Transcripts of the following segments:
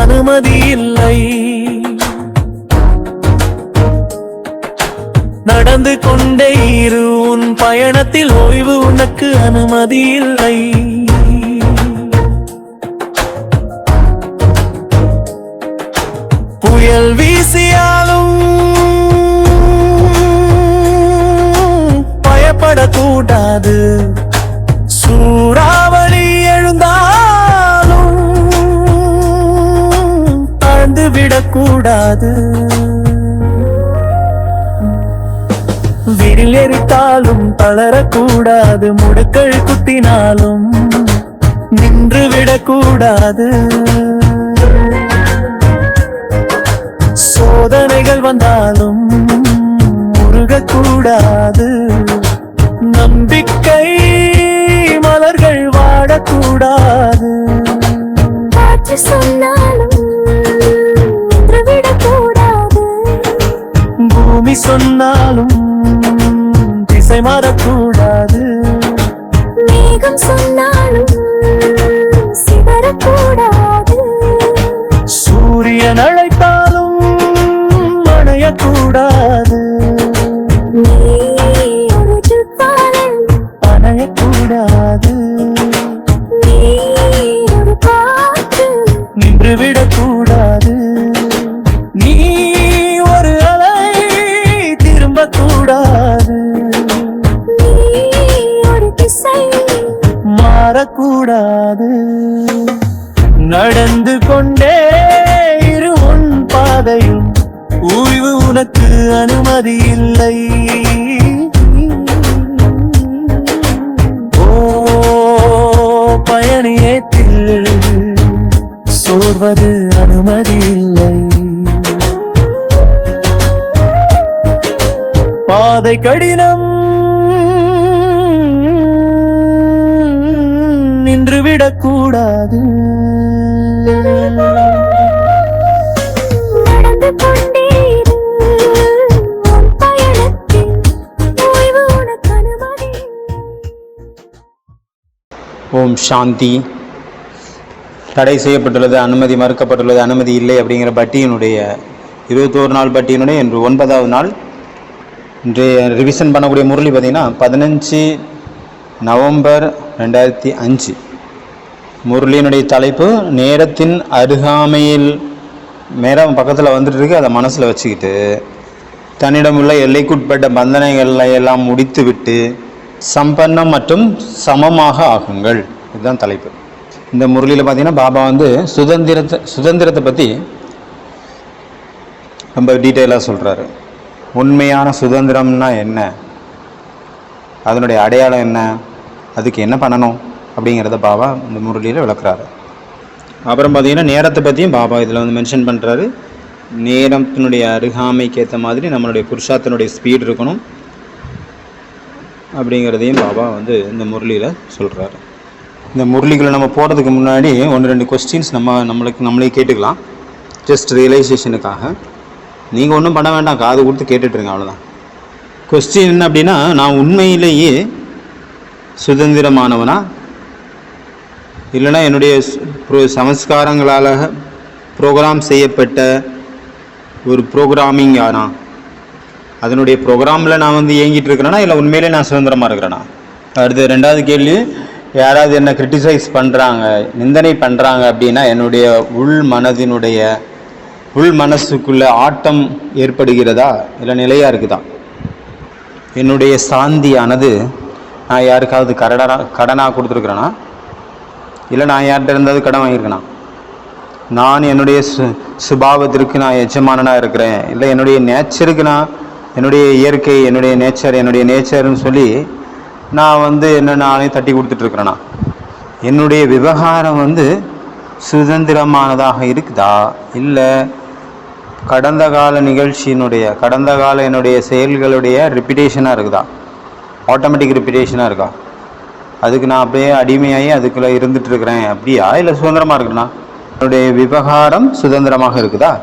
அனுமதி இல்லை. நடந்து கொண்டே இரு உன் பயணத்தில், ஓய்வு உனக்கு அனுமதி இல்லை. புயல் வீசியாலும் பயப்படக்கூடாது, சூறாவளி எழுந்தாலும் தாழ்ந்து விடக்கூடாது. விரில் எரித்தாலும் தளரக்கூடாது, முடுக்கள் குத்தினாலும் நின்று விடக்கூடாது. சோதனைகள் வந்தாலும் முருகக்கூடாது, நம்பிக்கை மலர்கள் வாடக்கூடாது. காற்று சொன்னாலும் விடக்கூடாது, பூமி சொன்னாலும் திசை மாறக்கூடாது. மேகம் சொன்னாலும் சிதறக்கூடாது, சூரியன் அழைத்தாலும் அணையக்கூடாது. அணையக்கூடாது, நின்று விடக்கூடாது. நீ ஒரு அலை திரும்பக்கூடாது, மாறக்கூடாது. நடந்து கொண்டே இரு உன் பாதையும், ஓய்வு உனக்கு அனுமதி இல்லை. ஓ பயணியத்தில் சோர்வது அனுமதி இல்லை. பாதை கடினம், நின்று விடக்கூடாது. நடந்து கொண்டே இரு உன் பயணத்தில், ஓய்வு உனக்கு அனுமதி இல்லை. ஓம் சாந்தி. தடை செய்யப்பட்டுள்ளது, அனுமதி மறுக்கப்பட்டுள்ளது, அனுமதி இல்லை அப்படிங்கிற பட்டியினுடைய 21 நாள் பட்டியினுடைய இன்று 9வது நாள். இன்றைய ரிவிஷன் பண்ணக்கூடிய முரளி பார்த்திங்கன்னா 15 நவம்பர் 2005. முரளியினுடைய தலைப்பு நேரத்தின் அருகாமையில். நேரம் பக்கத்தில் வந்துட்டு இருக்கு, அதை மனசில் வச்சுக்கிட்டு தன்னிடம் உள்ள எல்லைக்குட்பட்ட பந்தனைகளை எல்லாம் முடித்து விட்டு சம்பன்னம் மற்றும் சமமாக ஆகுங்கள். இதுதான் தலைப்பு. இந்த முரளியில் பார்த்தீங்கன்னா பாபா வந்து சுதந்திரத்தை பற்றி ரொம்ப டீட்டெயிலாக சொல்கிறாரு. உண்மையான சுதந்திரம்னா என்ன, அதனுடைய அடையாளம் என்ன, அதுக்கு என்ன பண்ணணும் அப்படிங்கிறத பாபா இந்த முரளியில் விளக்குறாரு. அப்புறம் பார்த்தீங்கன்னா நேரத்தை பற்றியும் பாபா இதில் வந்து மென்ஷன் பண்ணுறாரு. நேரத்தினுடைய அருகாமைக்கு ஏற்ற மாதிரி நம்மளுடைய புருஷார்த்தனுடைய ஸ்பீட் இருக்கணும் அப்படிங்கிறதையும் பாபா வந்து இந்த முரளியில் சொல்கிறாரு. இந்த முரளிகளை நம்ம போகிறதுக்கு முன்னாடி 1-2 கொஸ்டின்ஸ் நம்மளே கேட்டுக்கலாம், ஜஸ்ட் ரியலைசேஷனுக்காக. நீங்கள் ஒன்றும் பண்ண வேண்டாம், காது கொடுத்து கேட்டுட்ருங்க, அவ்வளோதான். கொஸ்டின் என்ன அப்படின்னா, நான் உண்மையிலேயே சுதந்திரமானவனா, இல்லைனா என்னுடைய சமஸ்காரங்களால் ப்ரோக்ராம் செய்யப்பட்ட ஒரு ப்ரோக்ராமிங் ஆனா, அதனுடைய ப்ரோக்ராமில் நான் வந்து இயங்கிட்டு இருக்கிறேன்னா, இல்லை உண்மையிலே நான் சுதந்திரமாக இருக்கிறேன்னா. அடுத்து 2வது கேள்வி, யாராவது என்னை கிரிட்டிசைஸ் பண்ணுறாங்க, நிந்தனை பண்ணுறாங்க அப்படின்னா என்னுடைய உள் மனசுக்குள்ளே ஆட்டம் ஏற்படுகிறதா, இல்லை நிலையாக இருக்குதா? என்னுடைய சாந்தியானது நான் யாருக்காவது கடனாக கொடுத்துருக்குறேன்னா, இல்லை நான் யார்கிட்ட இருந்தாவது கடன் வாங்கியிருக்கேனா? நான் என்னுடைய சுபாவத்திற்கு நான் எஜமானனாக இருக்கிறேன், இல்லை என்னுடைய நேச்சருக்கு என்னுடைய இயற்கை, என்னுடைய நேச்சர்னு சொல்லி நான் வந்து நானே தட்டி கொடுத்துட்ருக்குறேனா? என்னுடைய விவகாரம் வந்து சுதந்திரமானதாக இருக்குதா, இல்லை கடந்த கால என்னுடைய செயல்களுடைய ரிப்பீட்டேஷனாக இருக்குதா, ஆட்டோமேட்டிக் ரிப்பீட்டேஷனாக இருக்கா? அதுக்கு நான் அப்படியே அடிமையாகி அதுக்குள்ளே இருந்துகிட்ருக்கிறேன் அப்படியா, இல்லை சுதந்திரமாக இருக்குண்ணா? என்னுடைய விவகாரம் சுதந்திரமாக இருக்குதா?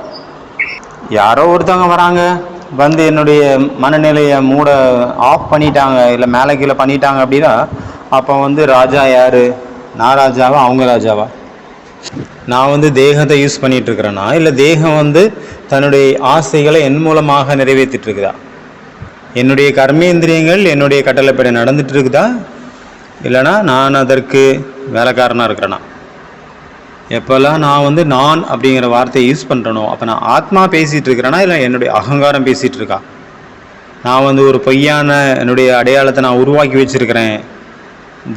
யாரோ ஒருத்தவங்க வராங்க, வந்து என்னுடைய மனநிலையை மூட ஆஃப் பண்ணிட்டாங்க, இல்லை மேலே கீழே பண்ணிட்டாங்க அப்படின்னா, அப்போ வந்து ராஜா யார்? நான் ராஜாவா, அவங்க ராஜாவா? நான் வந்து தேகத்தை யூஸ் பண்ணிட்டு இருக்கிறேன்னா, இல்லை தேகம் வந்து தன்னுடைய ஆசைகளை என் மூலமாக நிறைவேற்றிட்டு இருக்குதா? என்னுடைய கர்மேந்திரியங்கள் என்னுடைய கட்டளைப்படி நடந்துட்டு இருக்குதா, இல்லைனா நான் அதற்கு வேலைக்காரனாக இருக்கிறேன்னா? எப்போல்லாம் நான் வந்து நான் அப்படிங்கிற வார்த்தையை யூஸ் பண்ணுறனோ, அப்போ நான் ஆத்மா பேசிகிட்டு இருக்கிறேன்னா, இல்லை என்னுடைய அகங்காரம் பேசிகிட்டு இருக்கா? நான் வந்து ஒரு பொய்யான என்னுடைய அடையாளத்தை நான் உருவாக்கி வச்சுருக்கிறேன்,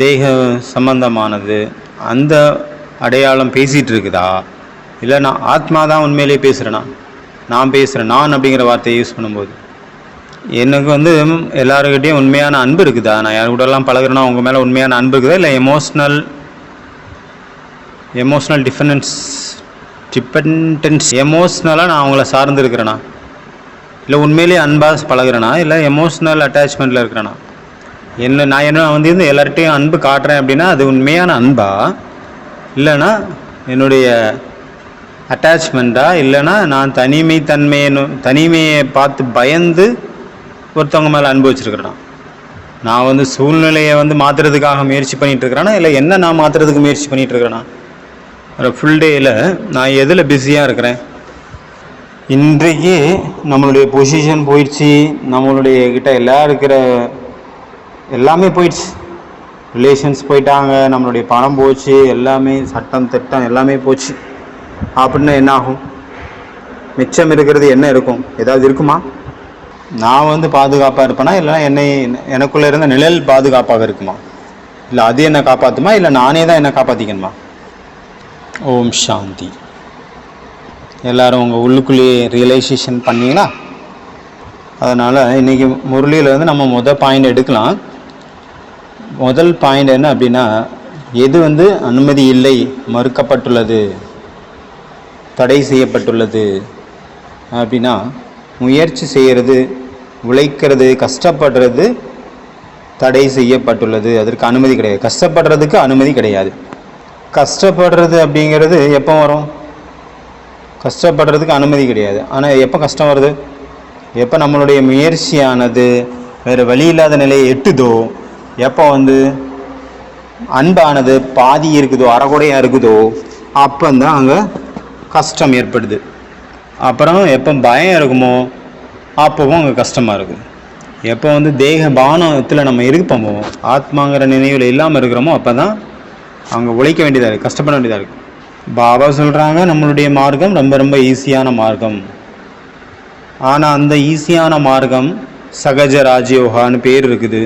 தேக சம்பந்தமானது, அந்த அடையாளம் பேசிகிட்டு இருக்குதா, இல்லை நான் ஆத்மா தான் உண்மையிலேயே பேசுகிறேன்னா? நான் பேசுகிறேன் நான் அப்படிங்கிற வார்த்தையை யூஸ் பண்ணும்போது எனக்கு வந்து எல்லாருக்கிட்டையும் உண்மையான அன்பு இருக்குதா? நான் யார் கூடலாம் பழகுறேன்னா அவங்க மேலே உண்மையான அன்பு இருக்குதா, இல்லை எமோஷ்னல் டிபெண்டன்ஸ் எமோஷ்னலாக நான் அவங்கள சார்ந்து இருக்கிறேன்னா, இல்லை உண்மையிலேயே அன்பாக பழகுறேனா, இல்லை எமோஷ்னல் அட்டாச்மெண்ட்டில் இருக்கிறேனா? நான் வந்து எல்லார்ட்டையும் அன்பு காட்டுறேன் அப்படின்னா அது உண்மையான அன்பா, இல்லைன்னா என்னுடைய அட்டாச்மெண்ட்டா, இல்லைன்னா நான் தனிமையை பார்த்து பயந்து ஒருத்தவங்க மேலே அன்பு வச்சுருக்கிறேனா? நான் வந்து சூழ்நிலையை வந்து மாற்றுறதுக்காக முயற்சி பண்ணிகிட்டு இருக்கிறேன்னா, இல்லை என்ன நான் மாற்றுறதுக்கு முயற்சி பண்ணிகிட்டு இருக்கிறேன்னா? ஃபுல் டேயில் நான் எதில் பிஸியாக இருக்கிறேன்? இன்றைக்கு நம்மளுடைய பொசிஷன் போயிடுச்சு, நம்மளுடைய கிட்ட எல்லாமே போயிடுச்சு, ரிலேஷன்ஸ் போயிட்டாங்க, நம்மளுடைய பணம் போச்சு, எல்லாமே சட்டம் திட்டம் எல்லாமே போச்சு. அப்படின்னா என்ன ஆகும்? மிச்சம் இருக்கிறது என்ன இருக்கும்? ஏதாவது இருக்குமா? நான் வந்து பாதுகாப்பாக இருப்பேனா, இல்லைனா எனக்குள்ளே இருந்த நிழல் பாதுகாப்பாக இருக்குமா? இல்லை அது என்னை காப்பாற்றுமா, இல்லை நானே தான் என்னை காப்பாற்றிக்கணுமா? ஓம் சாந்தி. எல்லோரும் உங்கள் உள்ளுக்குள்ளேயே ரியலைசேஷன் பண்ணீங்களா? அதனால் இன்றைக்கி முரளியில் வந்து நம்ம பாயிண்ட் எடுக்கலாம். முதல் பாயிண்ட் என்ன அப்படின்னா, எது வந்து அனுமதி இல்லை, மறுக்கப்பட்டுள்ளது, தடை செய்யப்பட்டுள்ளது அப்படின்னா, முயற்சி செய்கிறது, உழைக்கிறது, கஷ்டப்படுறது தடை செய்யப்பட்டுள்ளது, அதற்கு அனுமதி கிடையாது. கஷ்டப்படுறதுக்கு அனுமதி கிடையாது. கஷ்டப்படுறது அப்படிங்கிறது எப்போ வரும்? கஷ்டப்படுறதுக்கு அனுமதி கிடையாது. ஆனால் எப்போ கஷ்டம் வருது? எப்போ நம்மளுடைய முயற்சியானது வேறு வழி இல்லாத நிலையை எட்டுதோ, எப்போ வந்து அன்பானது பாதி இருக்குதோ, அரைகுறையாக இருக்குதோ, அப்போந்தான் அங்கே கஷ்டம் ஏற்படுது. அப்புறம் எப்போ பயம் இருக்குமோ அப்போவும் அங்கே கஷ்டமாக இருக்குது. எப்போ வந்து தேக பானத்தில் நம்ம இருப்போமோ, ஆத்மாங்கிற நினைவில் இல்லாமல் இருக்கிறோமோ, அப்போ தான் அங்கே உழைக்க வேண்டியதாக இருக்குது, கஷ்டப்பட வேண்டியதாக இருக்குது. பாபா சொல்கிறாங்க, நம்மளுடைய மார்க்கம் ரொம்ப ரொம்ப ஈஸியான மார்க்கம். ஆனால் அந்த ஈஸியான மார்க்கம் சகஜ ராஜயோகான்னு பேர் இருக்குது.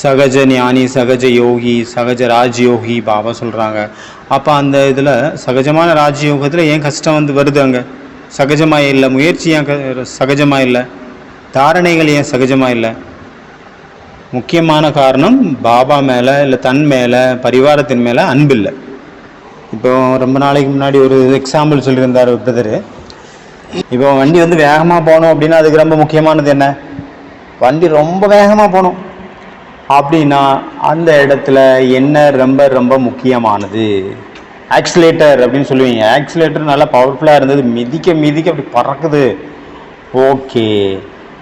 சகஜ ஞானி, சகஜ யோகி, சகஜ ராஜயோகி பாபா சொல்கிறாங்க. அப்போ அந்த இதில் சகஜமான ராஜயோகத்தில் ஏன் கஷ்டம் வந்து வருது? அங்கே சகஜமாக இல்லை. முயற்சி ஏன் சகஜமாக இல்லை? தாரணைகள் ஏன் சகஜமாக இல்லை? முக்கியமான காரணம் பாபா மேலே, இல்லை தன் மேலே, பரிவாரத்தின் மேலே அன்பு இல்லை. இப்போ ரொம்ப நாளைக்கு முன்னாடி ஒரு எக்ஸாம்பிள் சொல்லியிருந்தார் ஒரு பிரதர். இப்போ வண்டி வந்து வேகமாக போகணும் அப்படின்னா அதுக்கு ரொம்ப முக்கியமானது என்ன? வண்டி ரொம்ப வேகமாக போகணும் அப்படின்னா அந்த இடத்துல என்ன ரொம்ப ரொம்ப முக்கியமானது? ஆக்சிலேட்டர் அப்படின்னு சொல்லுவீங்க. ஆக்சிலேட்டர் நல்லா பவர்ஃபுல்லாக இருந்தது, மிதிக்க அப்படி பறக்குது, ஓகே.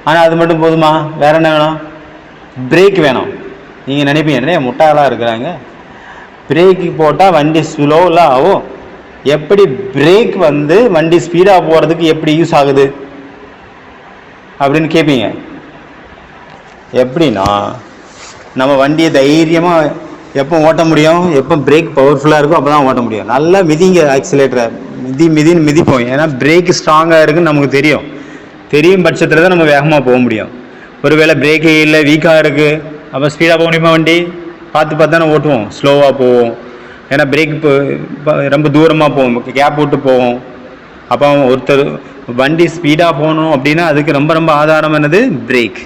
ஆனால் அது மட்டும் போதுமா? வேற என்ன வேணும்? பிரேக் வேணும். நீங்கள் நினைப்பீங்க, என்ன முட்டாளாக இருக்கிறாங்க, பிரேக்கு போட்டால் வண்டி ஸ்லோவில் ஆகும், எப்படி பிரேக் வந்து வண்டி ஸ்பீடாக போகிறதுக்கு எப்படி யூஸ் ஆகுது அப்படின்னு கேட்பீங்க. எப்படின்னா, நம்ம வண்டியை தைரியமாக எப்போ ஓட்ட முடியும்? எப்போ பிரேக் பவர்ஃபுல்லாக இருக்கும் அப்போ தான் ஓட்ட முடியும். நல்லா மிதிங்க, ஆக்சிலேட்டரை மிதின்னு மிதிப்போம். ஏன்னா பிரேக் ஸ்ட்ராங்காக இருக்குன்னு நமக்கு தெரியும் பட்சத்தில் தான் நம்ம வேகமாக போக முடியும். ஒருவேளை பிரேக்கே இல்லை, வீக்காக இருக்குது, அப்போ ஸ்பீடாக போக முடியுமா? வண்டி பார்த்து தானே ஓட்டுவோம், ஸ்லோவாக போவோம். ஏன்னா பிரேக் ரொம்ப தூரமாக போவோம், கேப் விட்டு போவோம். அப்போ ஒருத்தர் வண்டி ஸ்பீடாக போகணும் அப்படின்னா அதுக்கு ரொம்ப ரொம்ப ஆதாரம் என்னது? பிரேக்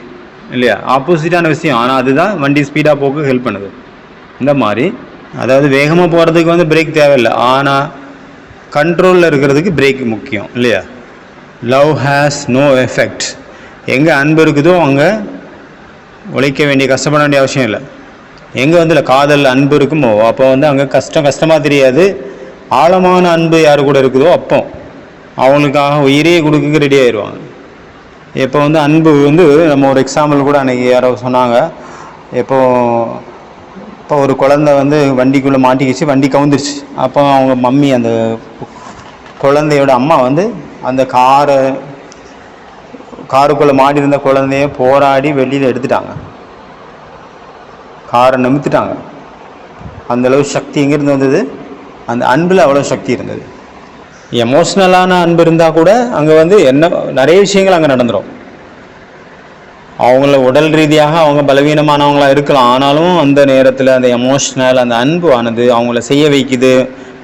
இல்லையா? ஆப்போசிட்டான விஷயம், ஆனால் அதுதான் வண்டி ஸ்பீடாக போக ஹெல்ப் பண்ணுது. இந்த மாதிரி அதாவது வேகமாக போகிறதுக்கு வந்து பிரேக் தேவையில்லை, ஆனால் கண்ட்ரோலில் இருக்கிறதுக்கு பிரேக் முக்கியம் இல்லையா? Love has no effect. எங்கே அன்பு இருக்குதோ அங்கே உழைக்க வேண்டிய, கஷ்டப்பட வேண்டிய அவசியம் இல்லை. எங்கே வந்து இல்லை காதல் அன்பு இருக்குமோ அப்போ வந்து அங்கே கஷ்டமாக தெரியாது. ஆழமான அன்பு யார் கூட இருக்குதோ அப்போ அவங்களுக்காக உயிரே கொடுக்க ரெடி ஆயிடுவாங்க. இப்போ வந்து அன்பு வந்து நம்ம ஒரு எக்ஸாம்பிள் கூட அன்றைக்கி யாரோ சொன்னாங்க. இப்போ இப்போ ஒரு குழந்தை வந்து வண்டிக்குள்ளே மாட்டிக்கிச்சு, வண்டி கவுந்துருச்சு. அப்போ அவங்க மம்மி, அந்த குழந்தையோட அம்மா வந்து அந்த காருக்குள்ளே மாடி இருந்த குழந்தைய போராடி வெளியில் எடுத்துட்டாங்க, காரை நிமித்துட்டாங்க. அந்தளவு சக்தி எங்கேருந்து வந்தது? அந்த அன்பில் அவ்வளோ சக்தி இருந்தது. எமோஷ்னலான அன்பு இருந்தால் கூட அங்கே வந்து நிறைய விஷயங்கள் அங்கே நடந்துடும். அவங்கள உடல் ரீதியாக அவங்க பலவீனமானவங்களாக இருக்கலாம், ஆனாலும் அந்த நேரத்தில் அந்த எமோஷ்னல், அந்த அன்பு ஆனது அவங்கள செய்ய வைக்குது,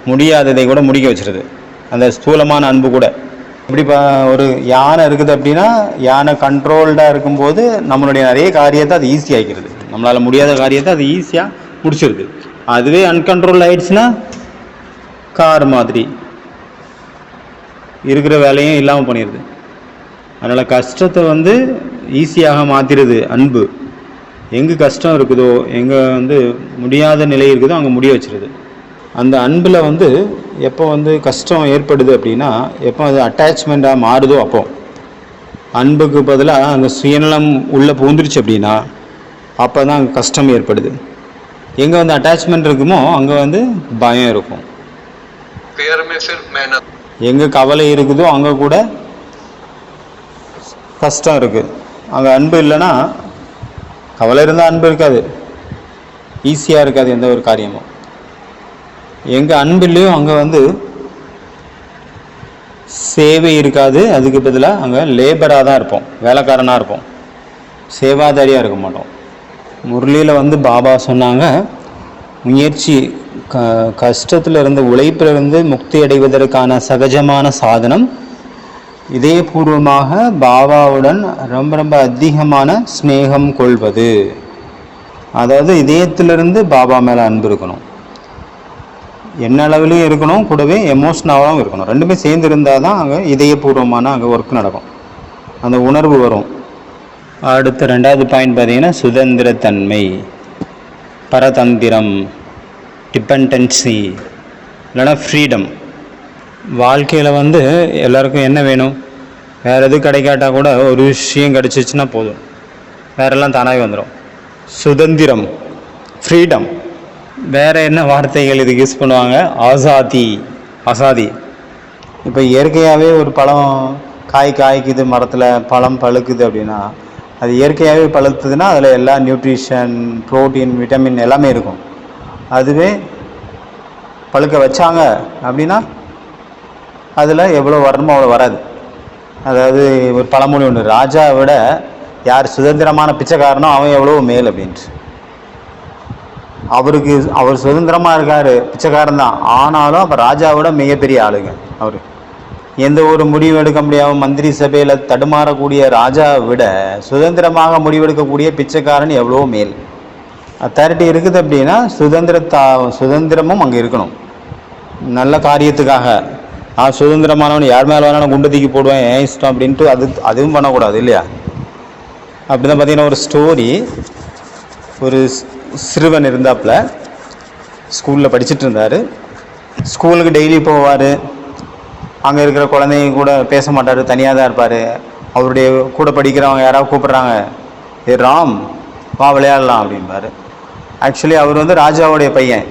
முடியாததை கூட முடிக்க வச்சிருது. அந்த ஸ்தூலமான அன்பு கூட இப்படி ஒரு யானை இருக்குது அப்படின்னா, யானை கண்ட்ரோல்டாக இருக்கும்போது நம்மளுடைய நிறைய காரியத்தை அது ஈஸியாக ஆகிக்கிறது, நம்மளால் முடியாத காரியத்தை அது ஈஸியாக முடிச்சிருது. அதுவே அன்கண்ட்ரோல் ஆகிடுச்சுன்னா கார் மாதிரி இருக்கிற வேலையும் இல்லாமல் பண்ணிடுது. அதனால் கஷ்டத்தை வந்து ஈஸியாக மாற்றிடுது அன்பு. எங்கே கஷ்டம் இருக்குதோ, எங்கே வந்து முடியாத நிலை இருக்குதோ அங்கே முடிய வச்சிருது. அந்த அன்பில் வந்து எப்போ வந்து கஷ்டம் ஏற்படுது அப்படின்னா, எப்போ அது அட்டாச்மெண்ட்டாக மாறுதோ அப்போ. அன்புக்கு பதிலாக அந்த சுயநலம் உள்ளே பூந்துருச்சு அப்படின்னா அப்போ தான் அங்கே கஷ்டம் ஏற்படுது. எங்கே வந்து அட்டாச்மெண்ட் இருக்குமோ அங்கே வந்து பயம் இருக்கும். எங்கே கவலை இருக்குதோ அங்கே கூட கஷ்டம் இருக்குது. அங்கே அன்பு இல்லைன்னா, கவலை இருந்தால் அன்பு இருக்காது, ஈஸியாக இருக்காது எந்த ஒரு காரியமும். எங்கே அன்பு இல்லையோ அங்கே வந்து சேவை இருக்காது, அதுக்கு பதிலாக அங்கே லேபராக தான் இருப்போம், வேலைக்காரனாக இருப்போம், சேவாதாரியாக இருக்க மாட்டோம். முரளியில் வந்து பாபா சொன்னாங்க, முயற்சி கஷ்டத்தில் இருந்து, உழைப்பிலிருந்து முக்தி அடைவதற்கான சகஜமான சாதனம் இதயபூர்வமாக பாபாவுடன் ரொம்ப ரொம்ப அதிகமான ஸ்நேகம் கொள்வது. அதாவது இதயத்திலிருந்து பாபா மேலே அன்பு இருக்கணும், என்ன அளவுலையும் இருக்கணும், கூடவே எமோஷ்னலாகவும் இருக்கணும். ரெண்டுமே சேர்ந்து இருந்தால் தான் அங்கே இதயபூர்வமான அங்கே ஒர்க் நடக்கும், அந்த உணர்வு வரும். அடுத்த 2வது பாயிண்ட் பார்த்தீங்கன்னா சுதந்திரத்தன்மை, பரதந்திரம், டிபெண்டன்சி இல்லைன்னா ஃப்ரீடம். வாழ்க்கையில் வந்து எல்லாருக்கும் என்ன வேணும்? வேறு எது கிடைக்காட்டால் கூட ஒரு விஷயம் கிடச்சிச்சின்னா போதும், வேறெல்லாம் தானாகவே வந்துடும். சுதந்திரம், ஃப்ரீடம். வேறு என்ன வார்த்தைகள் இதுக்கு யூஸ் பண்ணுவாங்க? ஆசாதி. இப்போ இயற்கையாகவே ஒரு பழம் காய்க்குது, மரத்தில் பழம் பழுக்குது அப்படின்னா, அது இயற்கையாகவே பழுத்துதுன்னா அதில் எல்லா நியூட்ரிஷன், ப்ரோட்டீன், விட்டமின் எல்லாமே இருக்கும். அதுவே பழுக்க வச்சாங்க அப்படின்னா அதில் எவ்வளோ வரணுமோ அவ்வளோ வராது. அதாவது ஒரு பழமொழி ஒன்று, ராஜாவை விட யார் சுதந்திரமான பிச்சைக்காரனோ அவன் எவ்வளோ மேல் அப்படின்ட்டு. அவர் சுதந்திரமாக இருக்கார், பிச்சைக்காரன் தான், ஆனாலும் அப்போ ராஜாவோட மிகப்பெரிய ஆளுங்க அவர். எந்த ஒரு முடிவு எடுக்க முடியாமல் மந்திரி சபையில் தடுமாறக்கூடிய ராஜாவை விட சுதந்திரமாக முடிவெடுக்கக்கூடிய பிச்சைக்காரன் எவ்வளோ மேல். அத்தாரிட்டி இருக்குது அப்படின்னா சுதந்திரமும் அங்கே இருக்கணும், நல்ல காரியத்துக்காக. சுதந்திரமானவன் யார் மேலே வேணாலும் குண்டு தூக்கி போடுவேன், ஏன் இஷ்டம் அப்படின்ட்டு அதுவும் பண்ணக்கூடாது இல்லையா? அப்படி தான் பார்த்தீங்கன்னா ஒரு ஸ்டோரி, ஒரு சிறுவன் இருந்தாப்புல ஸ்கூலில் படிச்சுட்டு இருந்தார். ஸ்கூலுக்கு டெய்லி போவார், அங்கே இருக்கிற குழந்தைங்க கூட பேச மாட்டார், தனியாக தான் இருப்பார். அவருடைய கூட படிக்கிறவங்க யாராவது கூப்பிட்றாங்க, ஏ ராம் வா விளையாடலாம் அப்படின்பார். ஆக்சுவலி அவர் வந்து ராஜாவுடைய பையன்,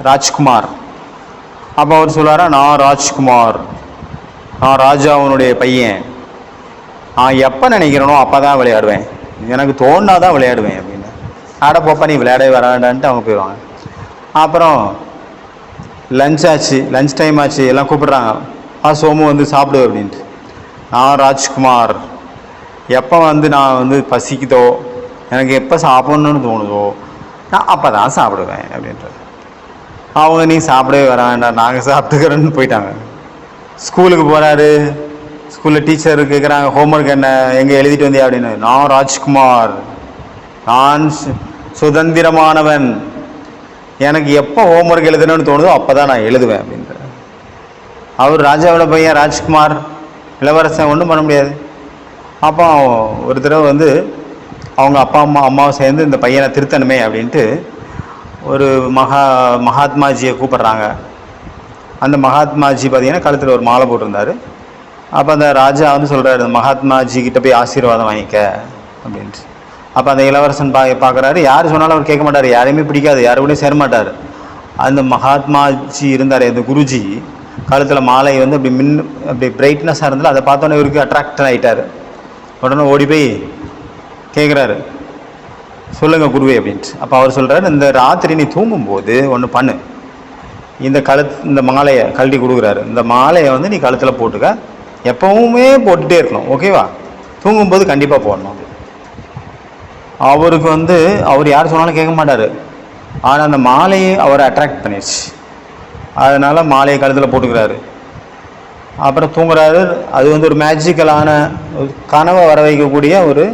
ராஜ்குமார். அப்போ அவர் சொல்லுவாரா, நான் ராஜ்குமார், நான் ராஜாவுனுடைய பையன், நான் எப்போ நினைக்கிறேனோ அப்போ தான் விளையாடுவேன், எனக்கு தோணுனா தான் விளையாடுவேன் அப்படின்னு. ஆட போப்பா நீ விளையாடவே வராண்டான்ட்டு அவங்க போயிடுவாங்க. அப்புறம் லஞ்ச் டைம் ஆச்சு, எல்லாம் கூப்பிட்றாங்க, சோமு வந்து சாப்பிடு அப்படின்ட்டு. நான் ராஜ்குமார், எப்போ வந்து நான் வந்து பசிக்குதோ, எனக்கு எப்போ சாப்பிட்ணுன்னு தோணுதோ நான் அப்போ தான் சாப்பிடுவேன் அப்படின்றது. அவங்க நீ சாப்பிடவே வர வேண்டாம், நாங்கள் சாப்பிட்டுக்கிறோன்னு போயிட்டாங்க. ஸ்கூலுக்கு போகிறாரு, ஸ்கூலில் டீச்சர் கேட்குறாங்க, ஹோம்ஒர்க் என்ன, எங்கே எழுதிட்டு வந்தியா அப்படின்னு. நான் ராஜ்குமார், நான் சுதந்திரமானவன், எனக்கு எப்போ ஹோம்ஒர்க் எழுதணும்னு தோணுதோ அப்போ தான் நான் எழுதுவேன் அப்படின்ற. அவர் ராஜாவோட பையன் ராஜ்குமார், இளவரசன், ஒன்றும் பண்ண முடியாது. அப்போ ஒரு தடவை வந்து அவங்க அம்மாவை சேர்ந்து இந்த பையனை திருத்தணுமே அப்படின்ட்டு ஒரு மகாத்மாஜியை கூப்பிட்றாங்க. அந்த மகாத்மாஜி பார்த்தீங்கன்னா கழுத்தில் ஒரு மாலை போட்டிருந்தார். அப்போ அந்த ராஜா வந்து சொல்கிறாரு, மகாத்மாஜி கிட்ட போய் ஆசீர்வாதம் வாங்கிக்க அப்படின்ட்டு. அப்போ அந்த இளவரசன் பார்க்குறாரு, யார் சொன்னாலும் அவர் கேட்க மாட்டார், யாரையுமே பிடிக்காது, யாரு கூடயும் சேர மாட்டார். அந்த மகாத்மாஜி இருந்தார், அந்த குருஜி கழுத்தில் மாலை வந்து அப்படி அப்படி பிரைட்னஸாக இருந்தாலும் அதை பார்த்தோன்னே இவருக்கு அட்ராக்ட் ஆகிட்டார். உடனே ஓடி போய் கேட்குறாரு, சொல்லுங்கள் குருவே அப்படின்ட்டு. அப்போ அவர் சொல்கிறார், இந்த ராத்திரி நீ தூங்கும்போது ஒன்று பண்ணு, இந்த மாலையை கழட்டி கொடுக்குறாரு, இந்த மாலையை வந்து நீ கழுத்தில் போட்டுக்க, எப்பவுமே போட்டுகிட்டே இருக்கணும், ஓகேவா? தூங்கும்போது கண்டிப்பாக போடணும். அவருக்கு வந்து அவர் யார் சொன்னாலும் கேட்க மாட்டார். ஆனால் அந்த மாலையை அவரை அட்ராக்ட் பண்ணிடுச்சு. அதனால் மாலையை கழுத்தில் போட்டுக்கிறாரு. அப்புறம் தூங்குறாரு. அது வந்து ஒரு மேஜிக்கலான கனவை வர வைக்கக்கூடிய ஒரு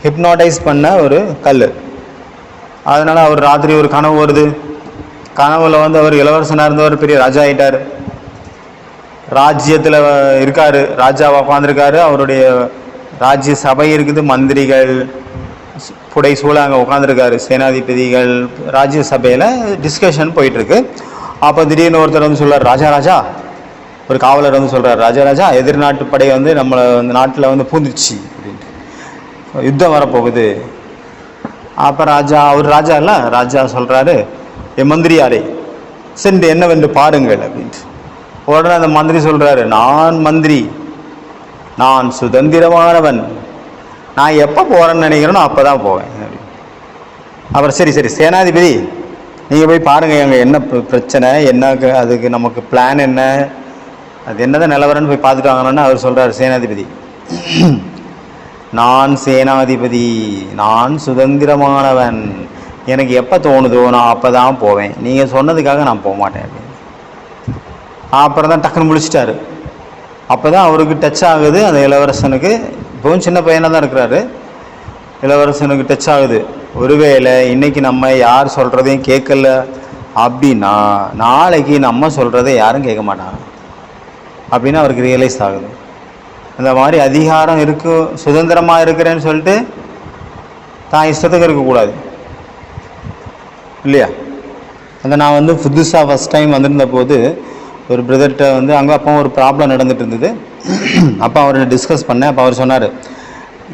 ஹிப்னாடைஸ் பண்ண ஒரு கல். அதனால் அவர் ராத்திரி ஒரு கனவு வருது. கனவுல வந்து அவர் இளவரசனாக இருந்தவர் பெரிய ராஜா ஆகிட்டார். ராஜ்யத்தில் இருக்கார், ராஜாவாக உட்காந்துருக்காரு. அவருடைய ராஜ்ய சபை இருக்குது, மந்திரிகள் புடை சூழ அங்கே உட்காந்துருக்காரு, சேனாதிபதிகள். ராஜ்ய சபையில் டிஸ்கஷன் போயிட்டுருக்கு. அப்போ திடீர்னு ஒருத்தர் வந்து சொல்கிறார், ராஜா ராஜா, ஒரு காவலர் வந்து சொல்கிறார், ராஜா ராஜா, எதிர்நாட்டு படை வந்து நம்மளை அந்த நாட்டில் வந்து பூந்துச்சு அப்படின்ட்டு, யுத்தம் வரப்போகுது. அப்போ அவர் ராஜா இல்லை, ராஜா சொல்கிறாரு, என் மந்திரியாரே சென்று என்னவென்று பாருங்கள் அப்படின்ட்டு. உடனே அந்த மந்திரி சொல்கிறாரு, நான் மந்திரி, நான் சுதந்திரமானவன், நான் எப்போ போகிறேன்னு நினைக்கிறேனோ அப்போ தான் போவேன். அப்புறம் சரி சரி சேனாதிபதி, நீங்கள் போய் பாருங்கள் அங்கே என்ன பிரச்சனை, என்ன அதுக்கு நமக்கு பிளான் என்ன, அது என்னதான் நிலவரன்னு போய் பார்த்துட்டு வாங்கணும்னு அவர் சொல்கிறார். சேனாதிபதி, நான் சேனாதிபதி, நான் சுதந்திரமானவன், எனக்கு எப்போ தோணுதோ நான் அப்போ தான் போவேன், நீங்கள் சொன்னதுக்காக நான் போக மாட்டேன் அப்படின்னு. அப்புறம் தான் டக்குன்னு முடிச்சிட்டாரு. அப்போ தான் அவருக்கு டச் ஆகுது அந்த இளவரசனுக்கு. இப்போவும் சின்ன பையனாக தான் இருக்கிறாரு. இளவரசனுக்கு டச் ஆகுது, ஒருவேளை இன்னைக்கு நம்ம யார் சொல்கிறதையும் கேட்கல அப்படின்னா நாளைக்கு நம்ம சொல்கிறத யாரும் கேட்க மாட்டாங்க அப்படின்னு அவருக்கு ரியலைஸ் ஆகுது. அந்த மாதிரி அதிகாரம் இருக்கு, சுதந்திரமாக இருக்கிறேன்னு சொல்லிட்டு தான் இஷ்டத்துக்கு இருக்கக்கூடாது இல்லையா? அந்த நான் வந்து புதுசாக ஃபஸ்ட் டைம் வந்திருந்த போது ஒரு பிரதர்கிட்ட வந்து அங்கே அப்போ ஒரு ப்ராப்ளம் நடந்துகிட்டு இருந்தது. அப்போ அவர்கிட்ட டிஸ்கஸ் பண்ணேன். அப்போ அவர் சொன்னார்,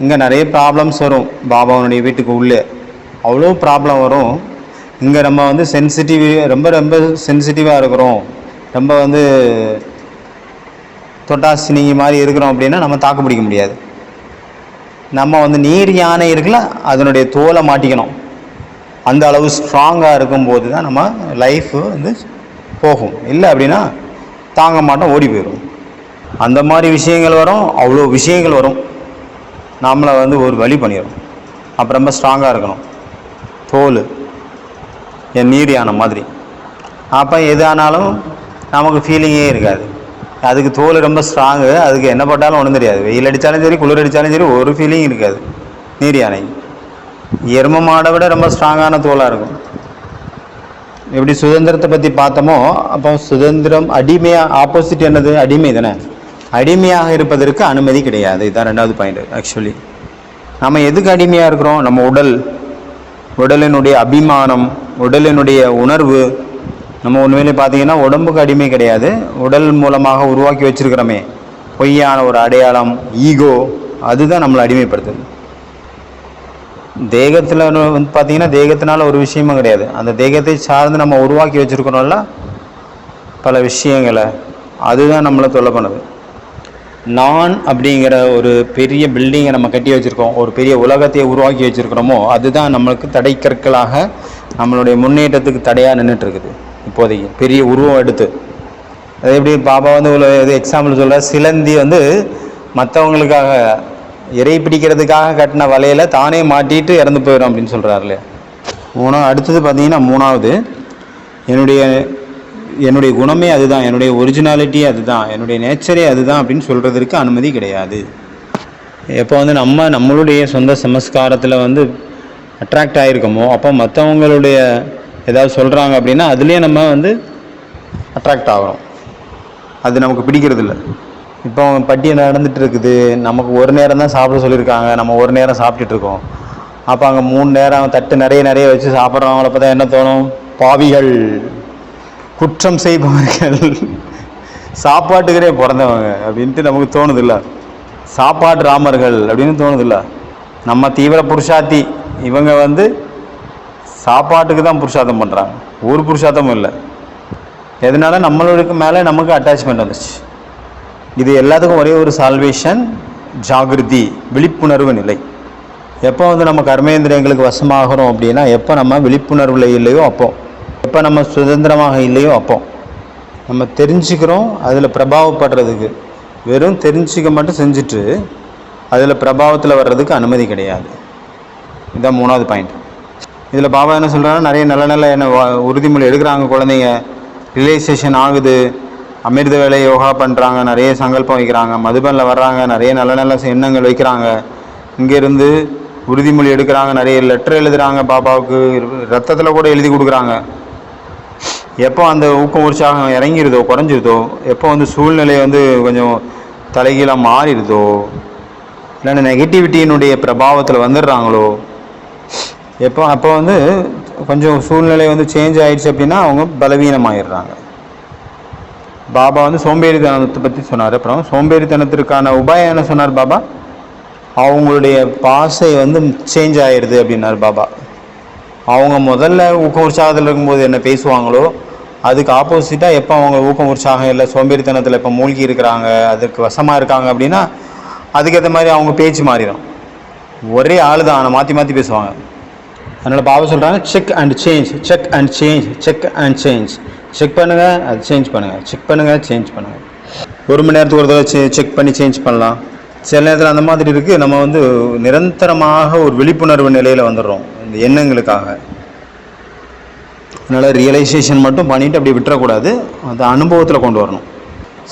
இங்கே நிறைய ப்ராப்ளம்ஸ் வரும் பாபாவனுடைய வீட்டுக்கு உள்ளே, அவ்வளோ ப்ராப்ளம் வரும். இங்கே நம்ம வந்து ரொம்ப ரொம்ப சென்சிட்டிவாக இருக்கிறோம், ரொம்ப வந்து தொட்டாசினிங்கி மாதிரி இருக்கிறோம் அப்படின்னா நம்ம தாக்கு பிடிக்க முடியாது. நம்ம வந்து நீர் யானை இருக்குல்ல, அதனுடைய தோலை மாட்டிக்கணும். அந்த அளவு ஸ்ட்ராங்காக இருக்கும்போது தான் நம்ம லைஃப் வந்து போகும். இல்லை அப்படின்னா தாங்க மாட்டோம், ஓடி போயிடும். அந்த மாதிரி விஷயங்கள் வரும், அவ்வளோ விஷயங்கள் வரும், நம்மளை வந்து ஒரு வழி பண்ணிடும். அப்போ ரொம்ப ஸ்ட்ராங்காக இருக்கணும், தோல் என் நீர் யானை மாதிரி. அப்போ எது ஆனாலும் நமக்கு ஃபீலிங்கே இருக்காது. அதுக்கு தோல் ரொம்ப ஸ்ட்ராங்கு, அதுக்கு என்ன போட்டாலும் ஒன்றும் தெரியாது. வெயில் அடித்தாலும் சரி, குளிர் அடித்தாலும் சரி, ஒரு ஃபீலிங் இருக்காது. நீர் யானை எரும மாடை விட ரொம்ப ஸ்ட்ராங்கான தோலாக இருக்கும். எப்படி சுதந்திரத்தை பற்றி பார்த்தோமோ, அப்போ சுதந்திரம் அடிமையாக, ஆப்போசிட் என்னது? அடிமை தானே. அடிமையாக இருப்பதற்கு அனுமதி கிடையாது. இதுதான் ரெண்டாவது பாயிண்ட். ஆக்சுவலி நம்ம எதுக்கு அடிமையாக இருக்கிறோம்? நம்ம உடலினுடைய அபிமானம், உடலினுடைய உணர்வு. நம்ம உண்மையிலே பார்த்தீங்கன்னா உடம்புக்கு அடிமை கிடையாது, உடல் மூலமாக உருவாக்கி வச்சிருக்கிறோமே பொய்யான ஒரு அடையாளம், ஈகோ, அதுதான் நம்மளை அடிமைப்படுத்துது. தேகத்தில் வந்து பார்த்தீங்கன்னா தேகத்தினால ஒரு விஷயமும் கிடையாது. அந்த தேகத்தை சார்ந்து நம்ம உருவாக்கி வச்சுருக்கணும்ல பல விஷயங்களை, அதுதான் நம்மளை தொல்லை பண்ணுது. நான் அப்படிங்கிற ஒரு பெரிய பில்டிங்கை நம்ம கட்டி வச்சுருக்கோம், ஒரு பெரிய உலகத்தையே உருவாக்கி வச்சுருக்கிறோமோ, அதுதான் நம்மளுக்கு தடை கற்களாக நம்மளுடைய முன்னேற்றத்துக்கு தடையாக நின்றுட்டு இருக்குது இப்போதைக்கு. பெரிய உருவம் எடுத்து அது எப்படி பாபா வந்து இது எக்ஸாம்பிள் சொல்கிற, சிலந்தி வந்து மற்றவங்களுக்காக இறை பிடிக்கிறதுக்காக கட்டின வலையில் தானே மாட்டிட்டு இறந்து போயிடும் அப்படின்னு சொல்கிறாரு இல்லையா? அடுத்தது பார்த்தீங்கன்னா மூணாவது, என்னுடைய குணமே அதுதான், என்னுடைய ஒரிஜினாலிட்டியே அதுதான், என்னுடைய நேச்சரே அதுதான் அப்படின்னு சொல்கிறதுக்கு அனுமதி கிடையாது. எப்போ வந்து நம்மளுடைய சொந்த சமஸ்காரத்தில் வந்து அட்ராக்ட் ஆகிருக்கோமோ, அப்போ மற்றவங்களுடைய ஏதாவது சொல்கிறாங்க அப்படின்னா அதுலேயே நம்ம வந்து அட்ராக்ட் ஆகிறோம். அது நமக்கு பிடிக்கிறது இல்லை. இப்போ பட்டியை நடந்துட்டு இருக்குது, நமக்கு ஒரு நேரம் தான் சாப்பிட சொல்லியிருக்காங்க, நம்ம ஒரு நேரம் சாப்பிட்டுட்ருக்கோம். அப்போ அங்கே 3 நேரம் தட்டு நிறைய வச்சு சாப்பிட்றவங்கள பார்த்தா என்ன தோணும்? பாவிகள், குற்றம் செய்பவர்கள், சாப்பாட்டுக்கிறே பிறந்தவங்க அப்படின்ட்டு நமக்கு தோணுதில்ல. சாப்பாட்டு ராமர்கள் அப்படின்னு தோணுதில்ல. நம்ம தீவிர புருஷார்த்தி, இவங்க வந்து சாப்பாட்டுக்கு தான் புருஷார்த்தம் பண்ணுறாங்க, ஒரு புருஷார்த்தமும் இல்லை. எதனால நம்மளுக்கு மேலே நமக்கு அட்டாச்மெண்ட் வந்துச்சு. இது எல்லாத்துக்கும் ஒரே ஒரு சால்வேஷன், ஜாகிருதி, விழிப்புணர்வு நிலை. எப்போ வந்து நம்ம கர்மேந்திரியங்களுக்கு வசமாகிறோம் அப்படின்னா, எப்போ நம்ம விழிப்புணர்வில் இல்லையோ அப்போ, எப்போ நம்ம சுதந்திரமாக இல்லையோ அப்போ நம்ம தெரிஞ்சுக்கிறோம். அதில் பிரபாவப்படுறதுக்கு வெறும் தெரிஞ்சிக்க மட்டும் செஞ்சுட்டு அதில் பிரபாவத்தில் வர்றதுக்கு அனுமதி கிடையாது. இதுதான் 3வது பாயிண்ட். இதில் பாபா என்ன சொல்கிறாங்கன்னா, நிறைய நல்ல நல்ல என்ன உறுதிமொழி எடுக்கிறாங்க குழந்தைங்க, ரியலைசேஷன் ஆகுது, அமிர்த வேலை யோகா பண்ணுறாங்க, நிறைய சங்கல்பம் வைக்கிறாங்க, மதுபனில் வர்றாங்க, நிறைய நல்ல நல்ல எண்ணங்கள் வைக்கிறாங்க, இங்கேருந்து உறுதிமொழி எடுக்கிறாங்க, நிறைய லெட்டர் எழுதுகிறாங்க, பாபாவுக்கு ரத்தத்தில் கூட எழுதி கொடுக்குறாங்க. எப்போ அந்த ஊக்கம் உற்சாகம் இறங்கிடுதோ, குறைஞ்சிருதோ, எப்போ வந்து சூழ்நிலை வந்து கொஞ்சம் தலைகீழாக மாறிடுதோ, இல்லைன்னா நெகட்டிவிட்டியினுடைய பிரபாவத்தில் வந்துடுறாங்களோ, அப்போ வந்து கொஞ்சம் சூழ்நிலை வந்து சேஞ்ச் ஆகிடுச்சு அப்படின்னா அவங்க பலவீனமாகிடுறாங்க. பாபா வந்து சோம்பேறித்தனத்தை பற்றி சொன்னார். அப்புறம் சோம்பேறித்தனத்திற்கான உபாயம் என்ன சொன்னார் பாபா? அவங்களுடைய பாசை வந்து சேஞ்ச் ஆகிடுது அப்படின்னார் பாபா. அவங்க முதல்ல ஊக்கம் உற்சாகத்தில் இருக்கும்போது என்ன பேசுவாங்களோ அதுக்கு ஆப்போசிட்டாக எப்போ அவங்க ஊக்கம் உற்சாகம் இல்லை, சோம்பேறித்தனத்தில் இப்போ மூழ்கி இருக்கிறாங்க, அதுக்கு வசமாக இருக்காங்க அப்படின்னா அதுக்கேற்ற மாதிரி அவங்க பேச்சு மாறிடும். ஒரே ஆள் தான், ஆனால் மாற்றி மாற்றி பேசுவாங்க. அதனால் பாபா சொல்கிறாங்க, check and change, check and change, check and change. Check பண்ணுங்கள், அது சேஞ்ச் பண்ணுங்கள், செக் பண்ணுங்கள், சேஞ்ச் பண்ணுங்கள். 1 மணி நேரத்துக்கு ஒரு தடவை செக் பண்ணி சேஞ்ச் பண்ணலாம். சில நேரத்தில் அந்த மாதிரி இருக்குது. நம்ம வந்து நிரந்தரமாக ஒரு விழிப்புணர்வு நிலையில் வந்துடுறோம் இந்த எண்ணங்களுக்காக. அதனால் ரியலைசேஷன் மட்டும் பண்ணிவிட்டு அப்படி விட்டுறக்கூடாது, அந்த அனுபவத்தில் கொண்டு வரணும்.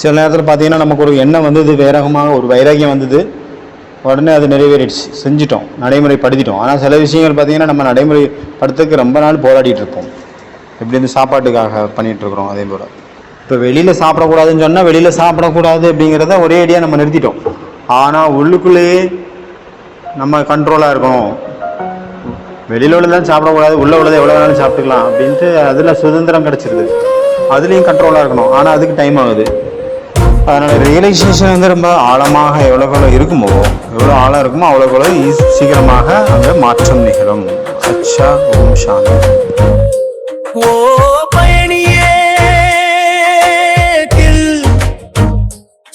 சில நேரத்தில் பார்த்திங்கன்னா நமக்கு ஒரு எண்ணம் வந்தது, வேகமாக ஒரு வைராகியம் வந்தது, உடனே அது நிறைவேறிடுச்சு, செஞ்சிட்டோம், நடைமுறைப்படுத்திட்டோம். ஆனால் சில விஷயங்கள் பார்த்திங்கன்னா நம்ம நடைமுறைப்படுத்துறதுக்கு ரொம்ப நாள் போராடிட்டு இருப்போம். எப்படி இந்த சாப்பாட்டுக்காக பண்ணிகிட்ருக்குறோம். அதே போல் இப்போ வெளியில் சாப்பிடக்கூடாதுன்னு சொன்னால் வெளியில் சாப்பிடக்கூடாது அப்படிங்கிறத ஒரே அடியாக நம்ம நிறுத்திட்டோம். ஆனால் உள்ளுக்குள்ளேயே நம்ம கண்ட்ரோலாக இருக்கணும். வெளியில் உள்ளதான் சாப்பிடக்கூடாது, உள்ளே உள்ளதை எவ்வளோ வேணாலும் சாப்பிட்டுக்கலாம் அப்படின்ட்டு அதில் சுதந்திரம் கிடச்சிருது. அதுலேயும் கண்ட்ரோலாக இருக்கணும், ஆனால் அதுக்கு டைம் ஆகுது. அதனால் ரியலைசேஷன் வந்து ரொம்ப ஆழமாக எவ்வளோ இருக்குமோ, எவ்வளோ ஆழம் இருக்குமோ அவ்வளோ சீக்கிரமாக அங்கே மாற்றம் நிகழும். அச்சா, ஓம் சாந்தி. ஓ பயணியே,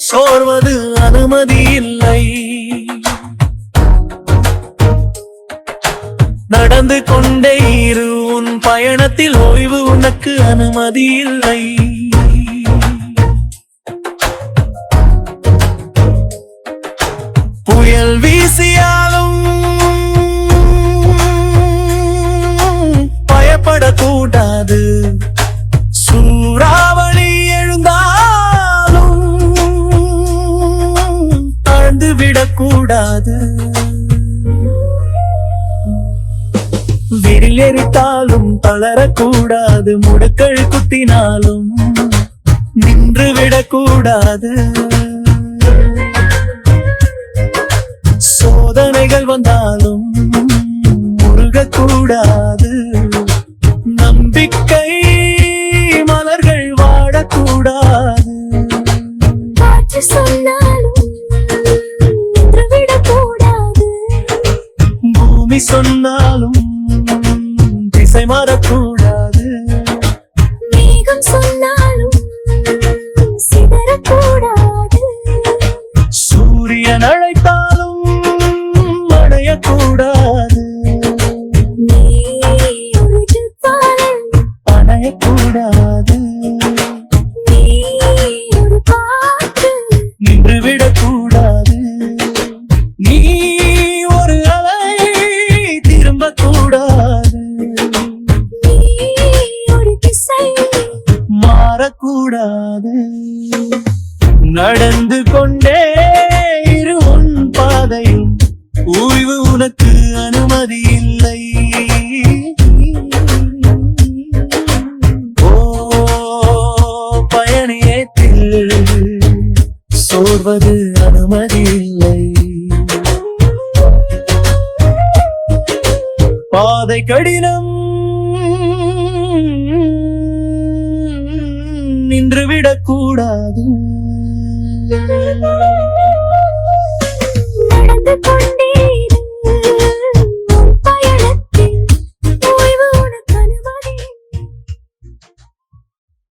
சோர்வது அனுமதி இல்லை. நடந்து கொண்டே இரு உன் பயணத்தில், ஓய்வு உனக்கு அனுமதி இல்லை. புயல் வீசியாலும் பயப்படக்கூடாது, சூறாவளி எழுந்தாலும் தாழ்ந்து விடக்கூடாது. விரில் எரித்தாலும் தளரக்கூடாது, முடுக்கள் குத்தினாலும் நின்று விடக்கூடாது. சோதனைகள் வந்தாலும் முருகக்கூடாது, நம்பிக்கை மலர்கள் வாடக்கூடாது. காற்று சொன்னாலும் நின்று விடக்கூடாது, பூமி சொன்னாலும் திசை மாறக்கூடாது. மேகம் சொன்னாலும் சிதறக்கூடாது, சூரியன் அழைத்தாலும் அடையக்கூடாது. நீ உருகிப்பாலும் அணையக்கூடாது, நீ ஒரு காற்று நின்று விடக்கூடாது. நீ ஒரு அலை திரும்பக்கூடாது, நீ ஒரு திசை மாறக்கூடாது. நடந்து கொண்டே இரு உன் பாதையில், ஓய்வு உனக்கு அனுமதி இல்லை. ஓ பயணியத்தில் சோர்வது அனுமதி இல்லை. பாதை கடினம், நின்று விடக்கூடாது. நடந்து கொண்டே